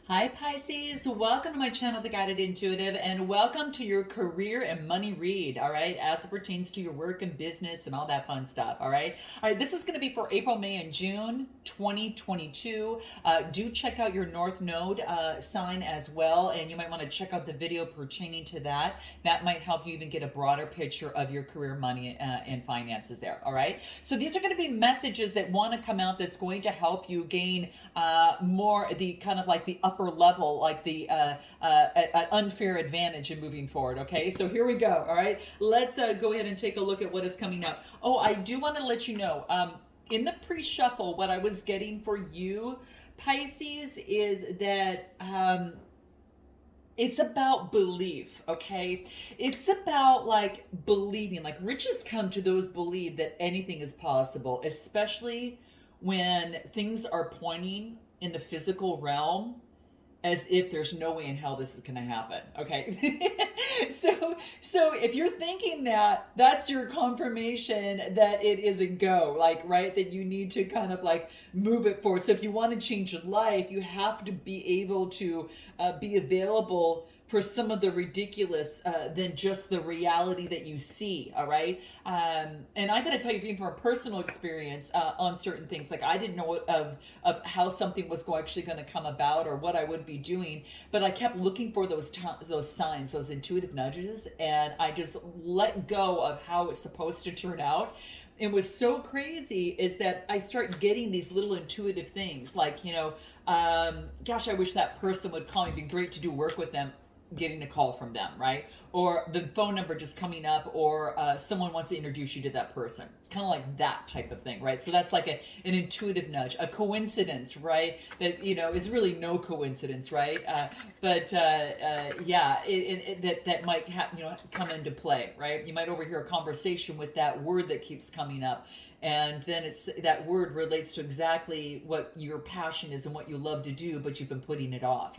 Hi Pisces, welcome to my channel, The Guided Intuitive, and welcome to your career and money read, all right, as it pertains to your work and business and all that fun stuff, all right? All right, this is going to be for April, May, and June 2022. Do check out your North Node sign as well, and you might want to check out the video pertaining to that. That might help you even get a broader picture of your career, money, and finances there, all right? So these are going to be messages that want to come out that's going to help you gain more the kind of like the upper level, like the unfair advantage in moving forward. Okay, so here we go. All right, let's go ahead and take a look at what is coming up. Oh, I do want to let you know, in the pre-shuffle, what I was getting for you, Pisces, is that it's about belief, okay? It's about like believing, like riches come to those believe that anything is possible, especially when things are pointing in the physical realm as if there's no way in hell this is going to happen. Okay. so if you're thinking that, that's your confirmation that it is a go, like, right, that you need to kind of like move it forward. So if you want to change your life, you have to be able to be available for some of the ridiculous than just the reality that you see. All right. And I got to tell you, even from a personal experience on certain things, like I didn't know of how something was actually going to come about or what I would be doing, but I kept looking for those signs, those intuitive nudges, and I just let go of how it's supposed to turn out. It was so crazy is that I start getting these little intuitive things like, gosh, I wish that person would call me. It'd be great to do work with them. Getting a call from them, right? Or the phone number just coming up, or someone wants to introduce you to that person. It's kind of like that type of thing, right? So that's like an intuitive nudge, a coincidence, right? That, is really no coincidence, right? Yeah, that might come into play, right? You might overhear a conversation with that word that keeps coming up, and then it's that word relates to exactly what your passion is and what you love to do, but you've been putting it off.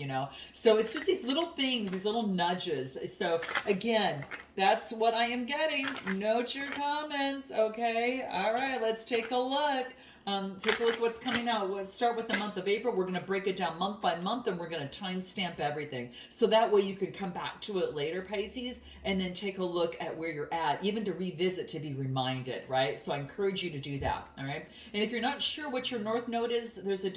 So it's just these little things, these little nudges. So again, that's what I am getting. Note your comments. Okay, all right, let's take a look. Take a look what's coming out. Let's start with the month of April. We're going to break it down month by month, and we're going to timestamp everything. So that way you can come back to it later, Pisces, and then take a look at where you're at, even to revisit, to be reminded, right? So I encourage you to do that, all right? And if you're not sure what your North Node is, there's a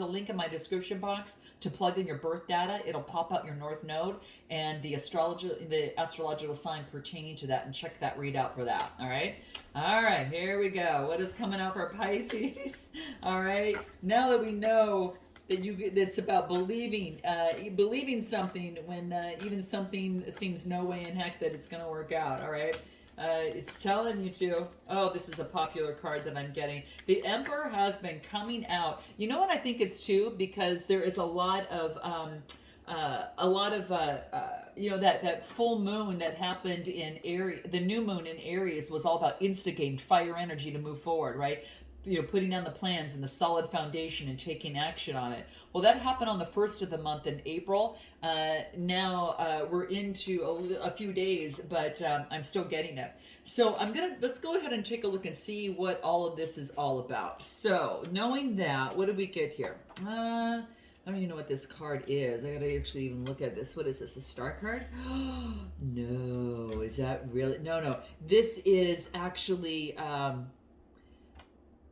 link in my description box to plug in your birth data. It'll pop out your North Node and the astrological sign pertaining to that, and check that readout for that, all right? All right, here we go. What is coming out for Pisces? All right, now that we know that it's about believing something when even something seems no way in heck that it's going to work out. All right, it's telling you to. Oh, this is a popular card that I'm getting. The Emperor has been coming out. You know what I think it's too, because there is a lot of that full moon that happened in Aries. The new moon in Aries was all about instigating fire energy to move forward, right? Putting down the plans and the solid foundation and taking action on it. Well, that happened on the first of the month in April. Now we're into a few days, but I'm still getting it. So let's go ahead and take a look and see what all of this is all about. So knowing that, what did we get here? I don't even know what this card is. I gotta actually even look at this. What is this? A star card? No, is that really? No. This is actually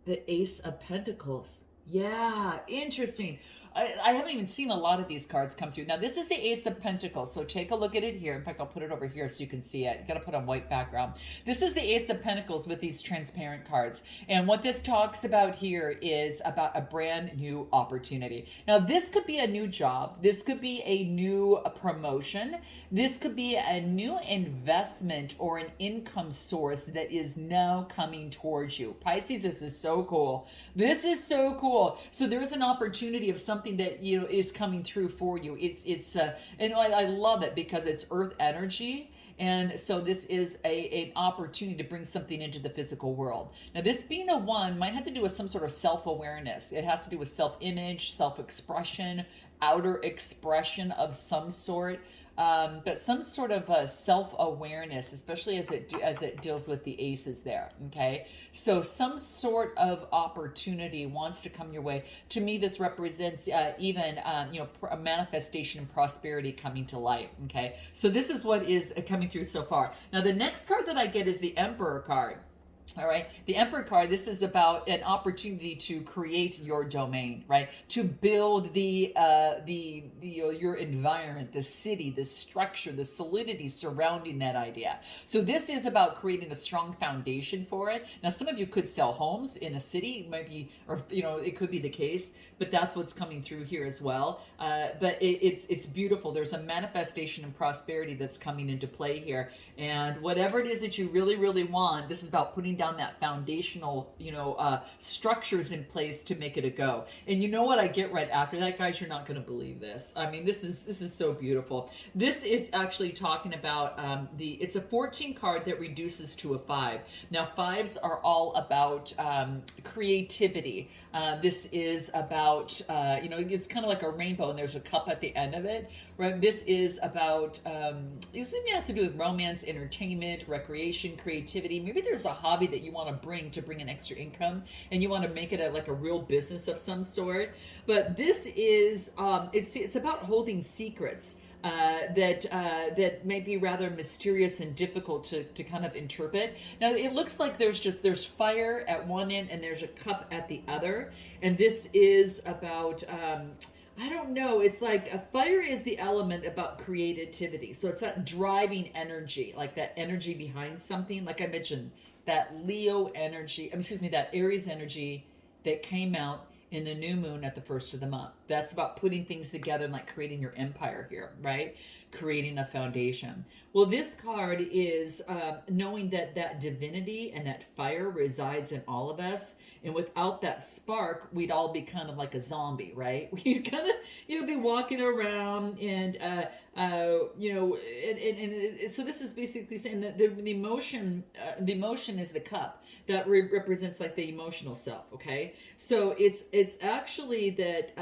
the Ace of Pentacles. Yeah, interesting. I haven't even seen a lot of these cards come through. Now, this is the Ace of Pentacles, so take a look at it here. In fact, I'll put it over here so you can see it. You gotta put on white background. This is the Ace of Pentacles with these transparent cards. And what this talks about here is about a brand new opportunity. Now, this could be a new job. This could be a new promotion. This could be a new investment or an income source that is now coming towards you. Pisces, this is so cool. This is so cool. So there's an opportunity of something that is coming through for you. And I love it because it's earth energy, and so this is an opportunity to bring something into the physical world. Now, this being a one might have to do with some sort of self-awareness. It has to do with self-image, self-expression, outer expression of some sort. but some sort of self-awareness, especially as it deals with the aces there. Okay, so some sort of opportunity wants to come your way. To me, this represents even a manifestation and prosperity coming to light. Okay, so this is what is coming through so far. Now, the next card that I get is the Emperor card. All right, the Emperor card, this is about an opportunity to create your domain, right? To build your environment, the city, the structure, the solidity surrounding that idea. So this is about creating a strong foundation for it. Now, some of you could sell homes in a city, maybe, or it could be the case, but that's what's coming through here as well. But it's beautiful. There's a manifestation and prosperity that's coming into play here, and whatever it is that you really, really want, this is about putting down that foundational, structures in place to make it a go. And you know what I get right after that, guys? You're not going to believe this. I mean, this is so beautiful. This is actually talking about it's a 14 card that reduces to a 5. Now, 5s are all about creativity. This is about, it's kind of like a rainbow and there's a cup at the end of it, right? This is about, this has to do with romance, entertainment, recreation, creativity. Maybe there's a hobby that you want to bring an extra income and you want to make it like a real business of some sort. But this is, it's about holding secrets. That may be rather mysterious and difficult to kind of interpret. Now, it looks like there's fire at one end and there's a cup at the other. And this is about, I don't know, it's like a fire is the element about creativity. So it's that driving energy, like that energy behind something. Like I mentioned, that Leo energy, that Aries energy that came out in the new moon at the first of the month. That's about putting things together and like creating your empire here, right? Creating a foundation. Well, this card is knowing that divinity and that fire resides in all of us. And without that spark, we'd all be kind of like a zombie, right? We'd kind of, be walking around and, so this is basically saying that the emotion is the cup that represents like the emotional self. Okay, so it's actually that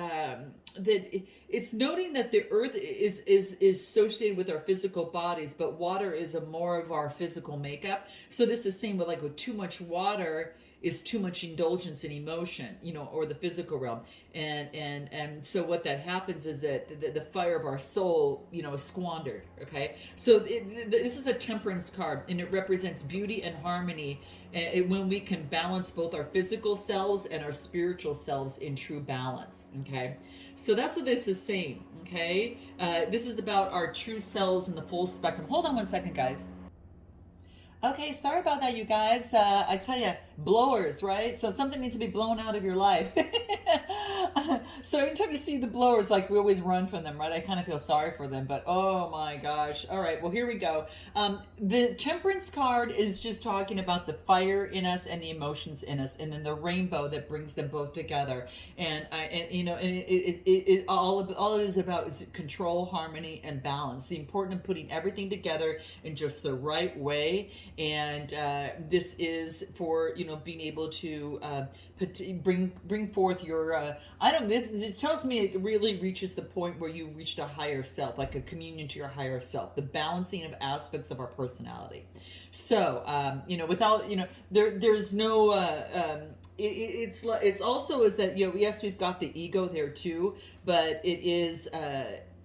it's noting that the earth is associated with our physical bodies, but water is a more of our physical makeup. So this is saying with too much water is too much indulgence in emotion, or the physical realm. And so what that happens is that the fire of our soul, is squandered. Okay. So this is a Temperance card, and it represents beauty and harmony when we can balance both our physical selves and our spiritual selves in true balance. Okay. So that's what this is saying. Okay. This is about our true selves in the full spectrum. Hold on one second, guys. Okay, sorry about that, you guys. I tell you, blowers, right? So something needs to be blown out of your life. So anytime you see the blowers, like we always run from them, right? I kind of feel sorry for them, but oh my gosh. All right, well, here we go. The Temperance card is just talking about the fire in us and the emotions in us, and then the rainbow that brings them both together. And all it is about is control, harmony, and balance. The importance of putting everything together in just the right way. And this is for being able to bring forth your it tells me it really reaches the point where you reached a higher self, like a communion to your higher self, the balancing of aspects of our personality. So without there's no it's also is that yes, we've got the ego there too, but it is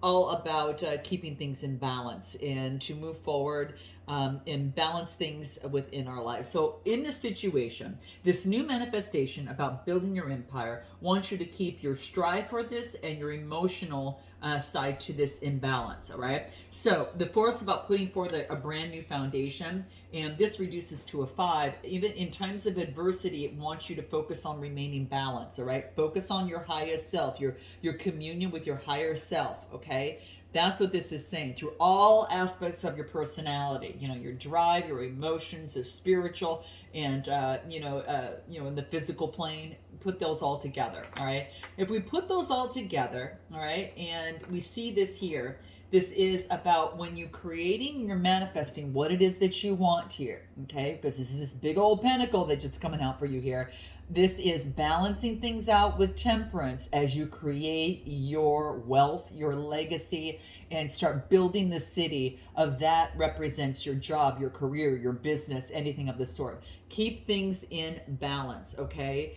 all about keeping things in balance and to move forward and balance things within our lives. So in this situation, this new manifestation about building your empire wants you to keep your strive for this and your emotional side to this in balance. All right. So the force about putting forth a brand new foundation, and this reduces to a 5. Even in times of adversity, it wants you to focus on remaining balanced. All right. Focus on your highest self, your communion with your higher self. Okay. That's what this is saying through all aspects of your personality, your drive, your emotions, the spiritual, and, in the physical plane, put those all together. All right. If we put those all together, all right, and we see this here, this is about when you're creating and you're manifesting what it is that you want here. Okay. Because this is this big old pentacle that's just coming out for you here. This is balancing things out with temperance as you create your wealth, your legacy, and start building the city of that represents your job, your career, your business, anything of the sort. Keep things in balance, okay?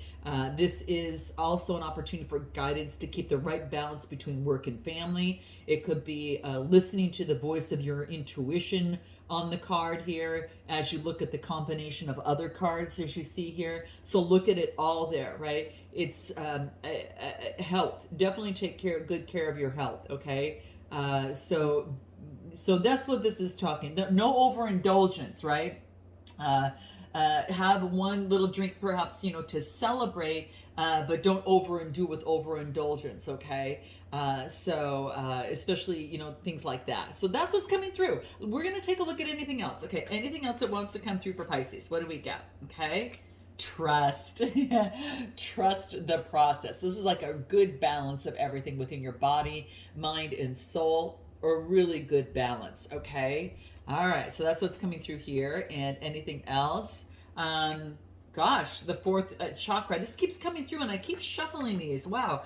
This is also an opportunity for guidance to keep the right balance between work and family. It could be listening to the voice of your intuition on the card here as you look at the combination of other cards as you see here. So look at it all there, right? It's health. Definitely take good care of your health, okay? So that's what this is talking. No overindulgence, right? Have one little drink perhaps, to celebrate, but don't overdo with overindulgence, okay? Especially, things like that. So that's what's coming through. We're going to take a look at anything else, okay? Anything else that wants to come through for Pisces. What do we get, okay? Trust. Trust the process. This is like a good balance of everything within your body, mind, and soul. A really good balance, okay? All right, so that's what's coming through here. And anything else? Gosh, the fourth chakra. This keeps coming through, and I keep shuffling these. Wow,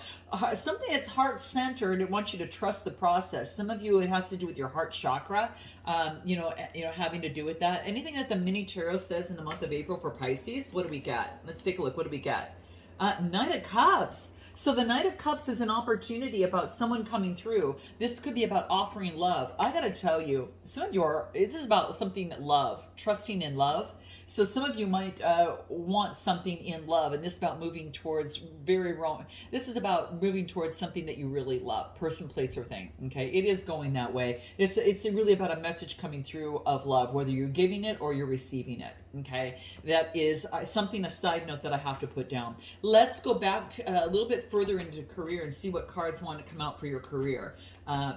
something that's heart-centered. It wants you to trust the process. Some of you, it has to do with your heart chakra. Having to do with that. Anything that the mini tarot says in the month of April for Pisces. What do we get? Let's take a look. What do we get? Knight of Cups. So the Knight of Cups is an opportunity about someone coming through. This could be about offering love. I gotta tell you, this is about something love, trusting in love. So some of you might want something in love, and this is about moving towards This is about moving towards something that you really love, person, place, or thing. Okay, it is going that way. It's really about a message coming through of love, whether you're giving it or you're receiving it. Okay, that is a side note that I have to put down. Let's go back to, a little bit further into career and see what cards want to come out for your career.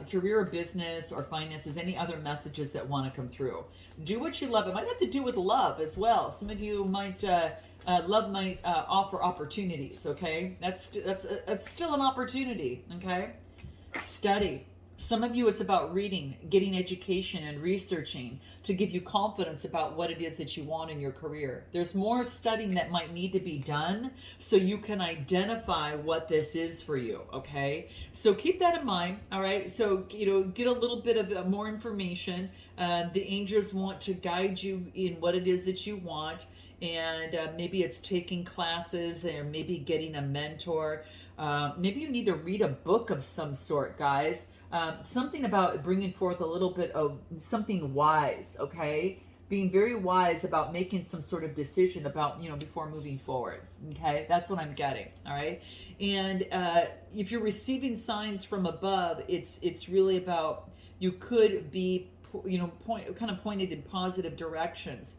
Career or business or finances, any other messages that want to come through. Do what you love. It might have to do with love as well. Some of you might, love might offer opportunities, okay? That's still an opportunity, okay? Study. Some of you, it's about reading, getting education, and researching to give you confidence about what it is that you want in your career. There's more studying that might need to be done so you can identify what this is for you, okay? So keep that in mind, all right? So, get a little bit of more information. The angels want to guide you in what it is that you want, and maybe it's taking classes or maybe getting a mentor. Maybe you need to read a book of some sort, guys. Something about bringing forth a little bit of something wise, okay? Being very wise about making some sort of decision about, before moving forward, okay? That's what I'm getting, all right? And if you're receiving signs from above, it's really about, you could be, pointed in positive directions.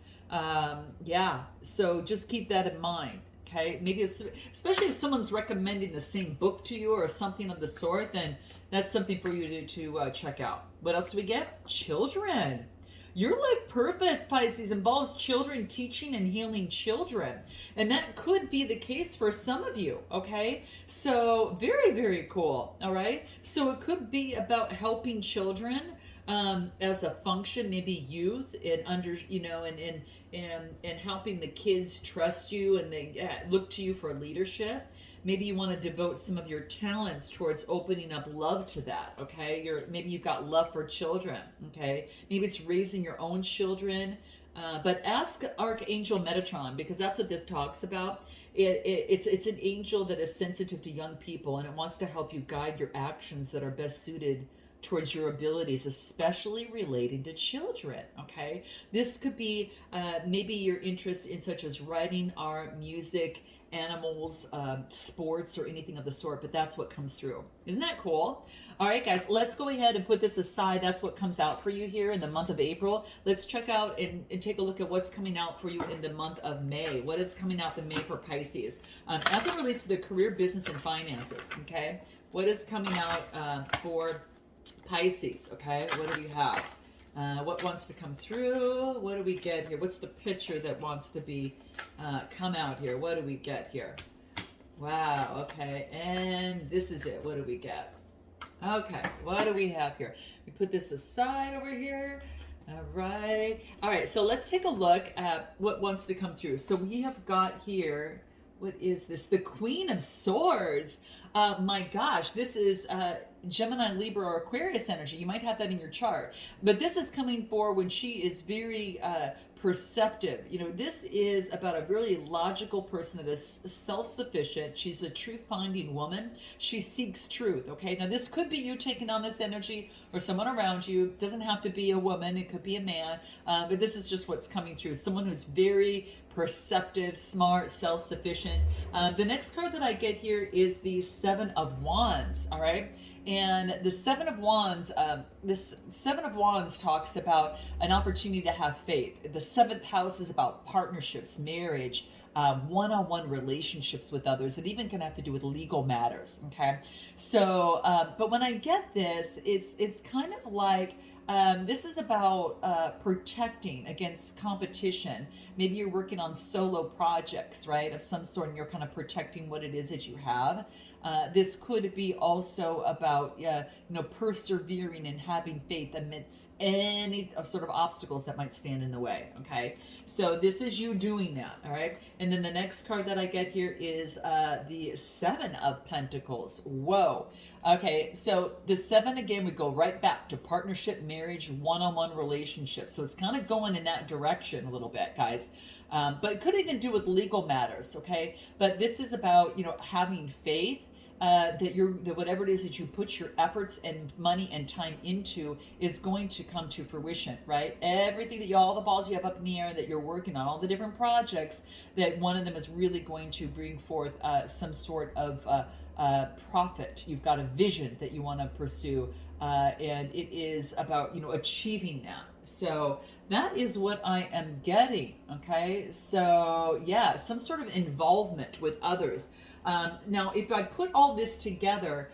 So just keep that in mind. Okay, maybe especially if someone's recommending the same book to you or something of the sort, then that's something for you to check out. What else do we get? Children. Your life purpose, Pisces, involves children, teaching and healing children. And that could be the case for some of you, okay? So very, very cool, all right? So it could be about helping children as a function, maybe youth, and helping the kids trust you and they look to you for leadership. Maybe you want to devote some of your talents towards opening up love to that, okay? Maybe you've got love for children, okay? Maybe it's raising your own children. But ask Archangel Metatron, because that's what this talks about. It's an angel that is sensitive to young people, and it wants to help you guide your actions that are best suited towards your abilities, especially related to children, okay? This could be maybe your interest in such as writing, art, music, animals, sports, or anything of the sort, but that's what comes through. Isn't that cool? All right, guys, let's go ahead and put this aside. That's what comes out for you here in the month of April. Let's check out and take a look at what's coming out for you in the month of May. What is coming out in May for Pisces? As it relates to the career, business, and finances, okay? What is coming out for Pisces, okay? What do we have? What wants to come through? What do we get here? What's the picture that wants to be come out here? What do we get here? Wow, okay, and this is it. What do we get? Okay, what do we have here? We put this aside over here. All right, so let's take a look at what wants to come through. So we have got here, what is this? The Queen of Swords. My gosh, this is Gemini, Libra, or Aquarius energy. You might have that in your chart. But this is coming for when she is very perceptive. You know, this is about a really logical person that is self-sufficient. She's a truth-finding woman. She seeks truth, okay? Now, this could be you taking on this energy or someone around you. It doesn't have to be a woman. It could be a man. But this is just what's coming through. Someone who's very perceptive, smart, self-sufficient. The next card that I get here is the Seven of Wands, all right? And the Seven of Wands, this Seven of Wands talks about an opportunity to have faith. The seventh house is about partnerships, marriage, one-on-one relationships with others. It even can have to do with legal matters, okay? So, but when I get this, it's kind of like, this is about protecting against competition. Maybe you're working on solo projects, right, of some sort, and you're kind of protecting what it is that you have. This could be also about, persevering and having faith amidst any sort of obstacles that might stand in the way, okay? So this is you doing that, all right? And then the next card that I get here is the Seven of Pentacles. Whoa. Okay, so the seven, again, we go right back to partnership, marriage, one-on-one relationships. So it's kind of going in that direction a little bit, guys. But it could even do with legal matters, okay? But this is about, having faith that whatever it is that you put your efforts and money and time into is going to come to fruition, right? Everything that all the balls you have up in the air that you're working on, all the different projects, that one of them is really going to bring forth some sort of profit. You've got a vision that you want to pursue, and it is about achieving that. So that is what I am getting. Okay, so yeah, some sort of involvement with others. Now, if I put all this together,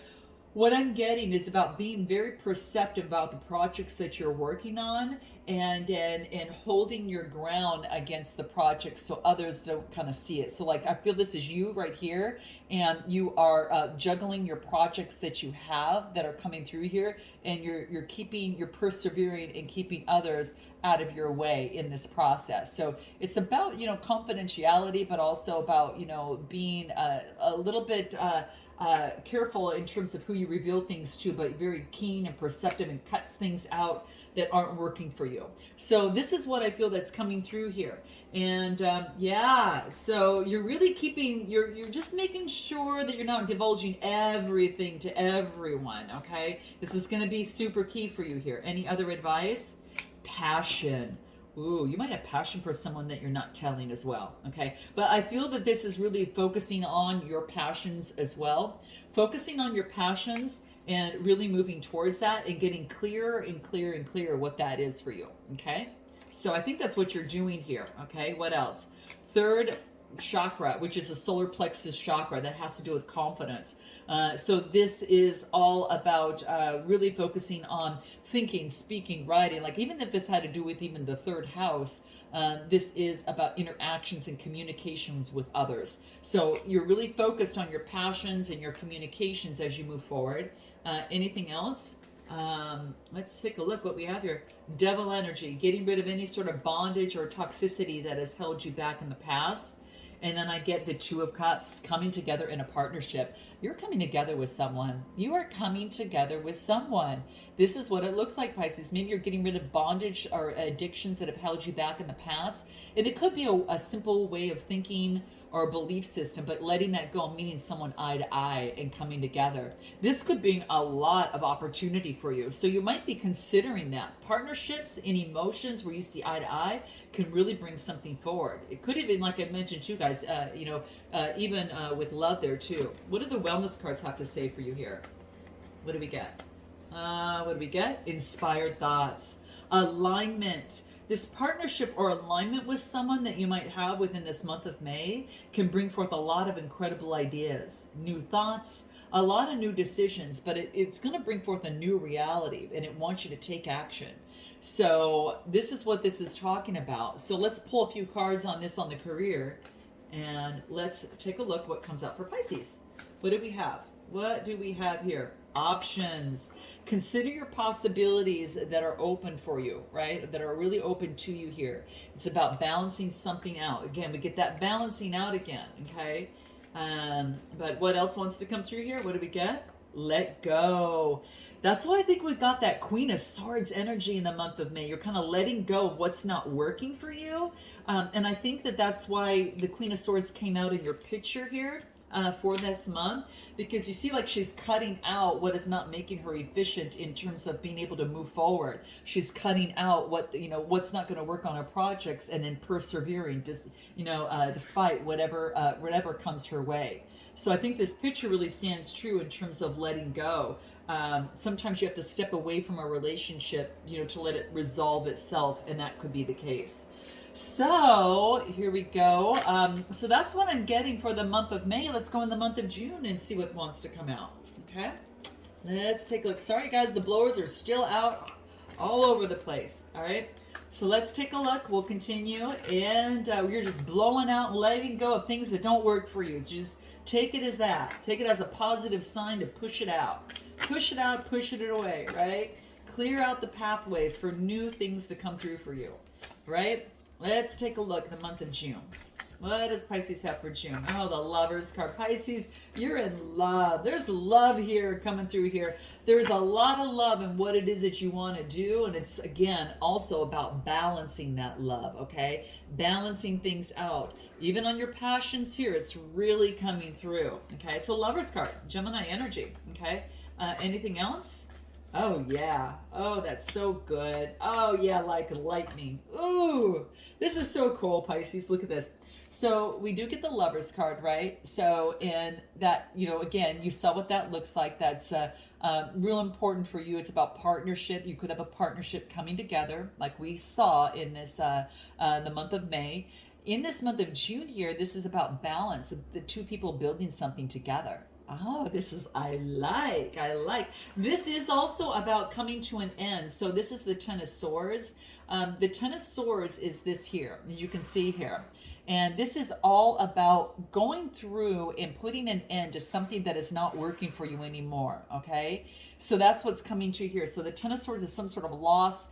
what I'm getting is about being very perceptive about the projects that you're working on, and holding your ground against the projects so others don't kind of see it. So like, I feel this is you right here, and you are juggling your projects that you have that are coming through here, and you're persevering and keeping others out of your way in this process. So it's about confidentiality, but also about being a little bit careful in terms of who you reveal things to, but very keen and perceptive, and cuts things out that aren't working for you. So this is what I feel that's coming through here. And yeah, so you're really you're just making sure that you're not divulging everything to everyone, okay? This is going to be super key for you here. Any other advice? Passion. Ooh, you might have passion for someone that you're not telling as well, okay? But I feel that this is really focusing on your passions as well. Focusing on your passions and really moving towards that and getting clearer and clearer and clearer what that is for you, okay? So I think that's what you're doing here, okay? What else? Third chakra, which is the solar plexus chakra, that has to do with confidence. So this is all about really focusing on thinking, speaking, writing. Like, even if this had to do with even the third house, this is about interactions and communications with others. So you're really focused on your passions and your communications as you move forward. Anything else? Let's take a look what we have here. Devil energy, getting rid of any sort of bondage or toxicity that has held you back in the past. And then I get the Two of Cups, coming together in a partnership. You're coming together with someone. You are coming together with someone. This is what it looks like, Pisces. Maybe you're getting rid of bondage or addictions that have held you back in the past. And it could be a simple way of thinking or a belief system, but letting that go, meeting someone eye to eye and coming together. This could bring a lot of opportunity for you. So you might be considering that. Partnerships and emotions where you see eye to eye can really bring something forward. It could even, like I mentioned too, guys, even with love there too. What do the wellness cards have to say for you here? What do we get? What do we get? Inspired thoughts. Alignment. This partnership or alignment with someone that you might have within this month of May can bring forth a lot of incredible ideas, new thoughts, a lot of new decisions, but it's going to bring forth a new reality, and it wants you to take action. So this is what this is talking about. So let's pull a few cards on this on the career, and let's take a look what comes out for Pisces. What do we have? What do we have here? options. Consider your possibilities that are open for you, right? That are really open to you here. It's about balancing something out. Again, we get that balancing out again, okay? But what else wants to come through here? What do we get? Let go. That's why I think we got that Queen of Swords energy in the month of May. You're kind of letting go of what's not working for you. And I think that that's why the Queen of Swords came out in your picture here for this month, because you see like she's cutting out what is not making her efficient in terms of being able to move forward. She's cutting out what, you know, what's not going to work on her projects, and then persevering, just, you know, despite whatever comes her way. So I think this picture really stands true in terms of letting go. Sometimes you have to step away from a relationship, you know, to let it resolve itself, and that could be the case. So here we go. So that's what I'm getting for the month of May. Let's go in the month of June and see what wants to come out. Okay, let's take a look. Sorry guys, the blowers are still out all over the place. All right, so let's take a look. We'll continue, and we're just blowing out and letting go of things that don't work for you. So just take it as that. Take it as a positive sign to push it out. Push it out, push it away, right? Clear out the pathways for new things to come through for you, right? Let's take a look at the month of June. What does Pisces have for June? Oh, the Lovers card. Pisces, you're in love. There's love here coming through here. There's a lot of love in what it is that you want to do. And it's, again, also about balancing that love, okay? Balancing things out. Even on your passions here, it's really coming through, okay? It's a Lovers card. Gemini energy, okay? Anything else? Oh, yeah. Oh, that's so good. Oh, yeah, like lightning. Ooh, this is so cool, Pisces. Look at this. So we do get the Lovers card, right? So in that, you know, again, you saw what that looks like. That's real important for you. It's about partnership. You could have a partnership coming together like we saw in this the month of May. In this month of June here, this is about balance, the two people building something together. Oh, this is, I like. This is also about coming to an end. So this is the Ten of Swords. The Ten of Swords is this here. You can see here. And this is all about going through and putting an end to something that is not working for you anymore, okay? So that's what's coming to here. So the Ten of Swords is some sort of loss,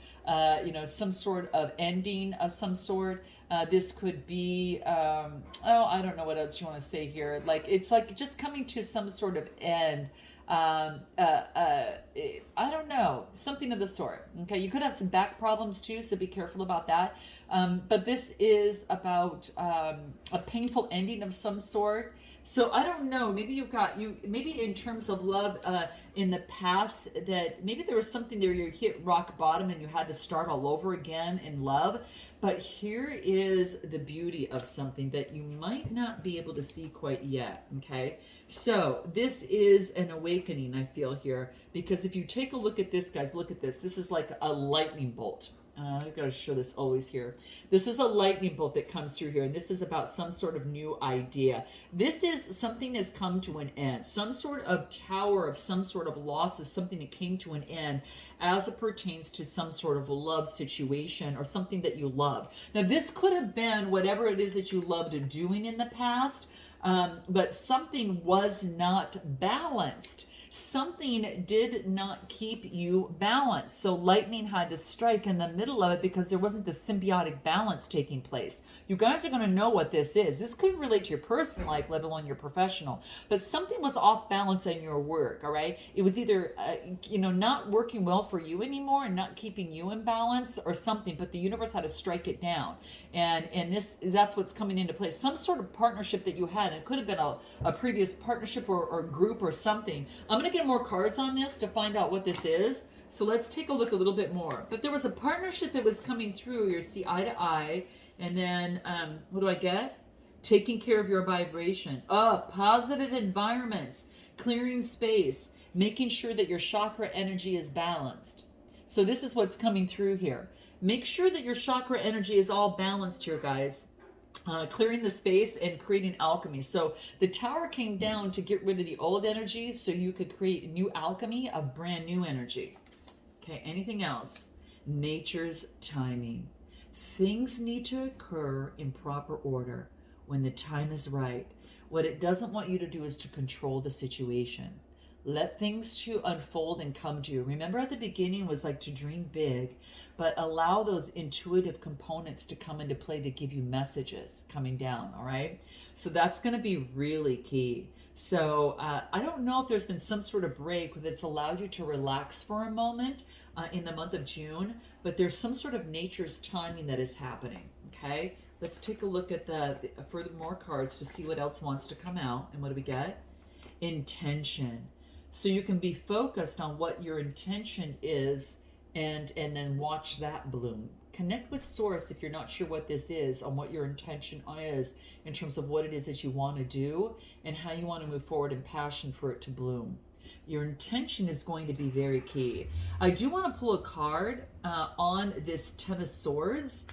you know, some sort of ending of some sort. This could be, oh, I don't know what else you want to say here. Like, it's like just coming to some sort of end. I don't know, something of the sort. Okay, you could have some back problems too, so be careful about that. But this is about a painful ending of some sort. So I don't know, maybe you've got, maybe in terms of love in the past, that maybe there was something there you hit rock bottom and you had to start all over again in love. But here is the beauty of something that you might not be able to see quite yet, okay? So this is an awakening, I feel here, because if you take a look at this, guys, look at this. This is like a lightning bolt. I've got to show this always here. This is a lightning bolt that comes through here, and this is about some sort of new idea. This is something that's come to an end. Some sort of tower of some sort of loss is something that came to an end as it pertains to some sort of a love situation or something that you love. Now, this could have been whatever it is that you loved doing in the past, but something was not balanced. Something did not keep you balanced. So lightning had to strike in the middle of it because there wasn't the symbiotic balance taking place. You guys are going to know what this is. This could relate to your personal life, let alone your professional. But something was off balance in your work, all right? It was either, you know, not working well for you anymore and not keeping you in balance or something, but the universe had to strike it down. And that's what's coming into place. Some sort of partnership that you had. It could have been a previous partnership or group or something. I'm going to get more cards on this to find out what this is. So let's take a look a little bit more. But there was a partnership that was coming through. You see eye to eye. And then what do I get? Taking care of your vibration. Oh, positive environments. Clearing space. Making sure that your chakra energy is balanced. So this is what's coming through here. Make sure that your chakra energy is all balanced here, guys. Clearing the space and creating alchemy. So the tower came down to get rid of the old energy so you could create new alchemy of brand new energy. Okay, anything else? Nature's timing. Things need to occur in proper order when the time is right. What it doesn't want you to do is to control the situation. Let things to unfold and come to you. Remember at the beginning was like to dream big, but allow those intuitive components to come into play to give you messages coming down, all right? So that's going to be really key. So I don't know if there's been some sort of break that's allowed you to relax for a moment in the month of June, but there's some sort of nature's timing that is happening, okay? Let's take a look at the further more cards to see what else wants to come out. And what do we get? Intention. So you can be focused on what your intention is and then watch that bloom. Connect with source if you're not sure what this is, on what your intention is in terms of what it is that you want to do and how you want to move forward in passion for it to bloom. Your intention is going to be very key. I do want to pull a card on this Ten of Swords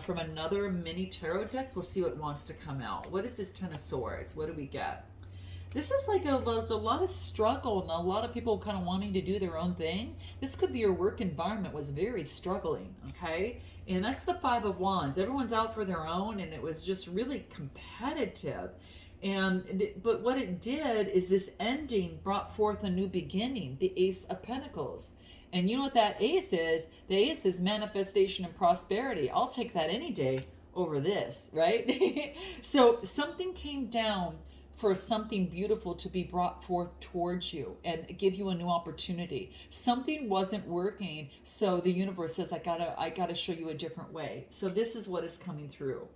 from another mini tarot deck. We'll see what wants to come out. What is this Ten of Swords? What do we get? This is like there's a lot of struggle and a lot of people kind of wanting to do their own thing. This could be your work environment was very struggling, okay? And that's the Five of Wands. Everyone's out for their own, and it was just really competitive. But what it did is this ending brought forth a new beginning, the Ace of Pentacles. And you know what that ace is? The ace is manifestation and prosperity. I'll take that any day over this, right? So something came down for something beautiful to be brought forth towards you and give you a new opportunity. Something wasn't working, so the universe says, I gotta show you a different way. So this is what is coming through.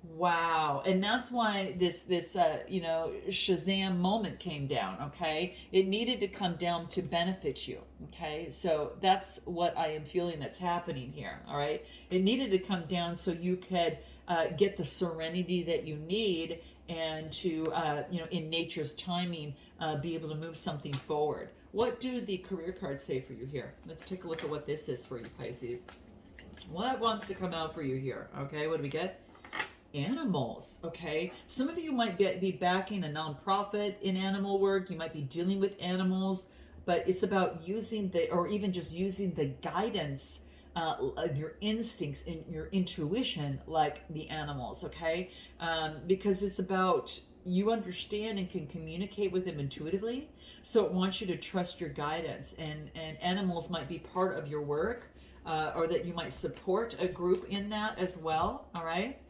Wow. And that's why this Shazam moment came down, okay? It needed to come down to benefit you, okay? So that's what I am feeling that's happening here, all right? It needed to come down so you could get the serenity that you need and to, in nature's timing, be able to move something forward. What do the career cards say for you here? Let's take a look at what this is for you, Pisces. What wants to come out for you here? Okay, what do we get? Animals, okay? Some of you might be backing a nonprofit in animal work. You might be dealing with animals, but it's about using or even just using the guidance your instincts and your intuition like the animals, okay? Because it's about you understand and can communicate with them intuitively. So it wants you to trust your guidance, and animals might be part of your work, or that you might support a group in that as well, all right?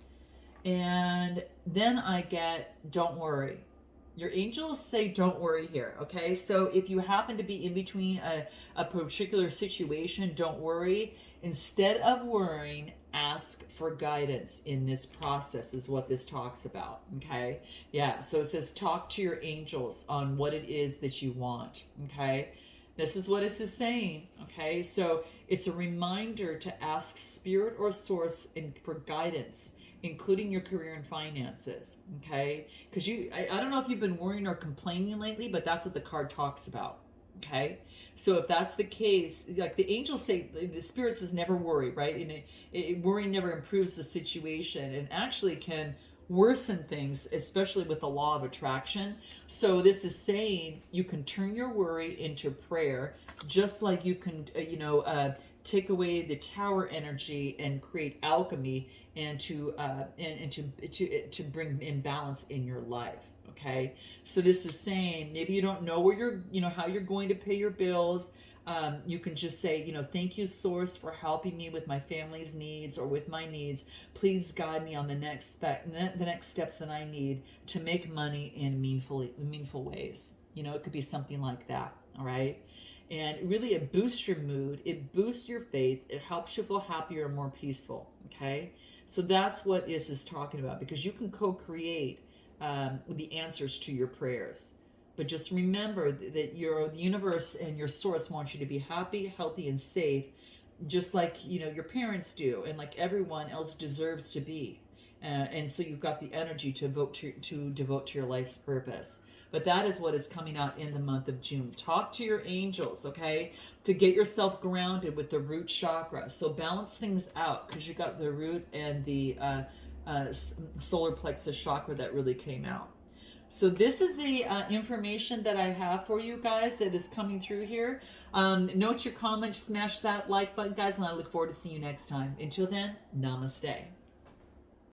And then I get, don't worry. Your angels say don't worry here, okay? So if you happen to be in between a particular situation, don't worry. Instead of worrying, ask for guidance in this process is what this talks about, okay? Yeah, so it says talk to your angels on what it is that you want, okay? This is what this is saying, okay? So it's a reminder to ask spirit or source for guidance, including your career and finances, okay? Because I don't know if you've been worrying or complaining lately, but that's what the card talks about, okay? So if that's the case, like the angels say, the spirit says never worry, right? And worry never improves the situation and actually can worsen things, especially with the law of attraction. So this is saying you can turn your worry into prayer, just like you can, take away the tower energy and create alchemy and to bring imbalance in your life. Okay, so this is saying maybe you don't know where you're, how you're going to pay your bills. You can just say, thank you, Source, for helping me with my family's needs or with my needs. Please guide me on the next steps that I need to make money in meaningful ways. It could be something like that. All right. And really, it boosts your mood. It boosts your faith. It helps you feel happier and more peaceful. Okay. So that's what this is talking about, because you can co-create the answers to your prayers. But just remember that the universe and your source wants you to be happy, healthy, and safe, just like your parents do, and like everyone else deserves to be. And so you've got the energy to devote to your life's purpose. But that is what is coming out in the month of June. Talk to your angels, okay, to get yourself grounded with the root chakra. So balance things out, because you got the root and the solar plexus chakra that really came out. So this is the information that I have for you guys that is coming through here. Note your comments, smash that like button, guys, and I look forward to seeing you next time. Until then, namaste.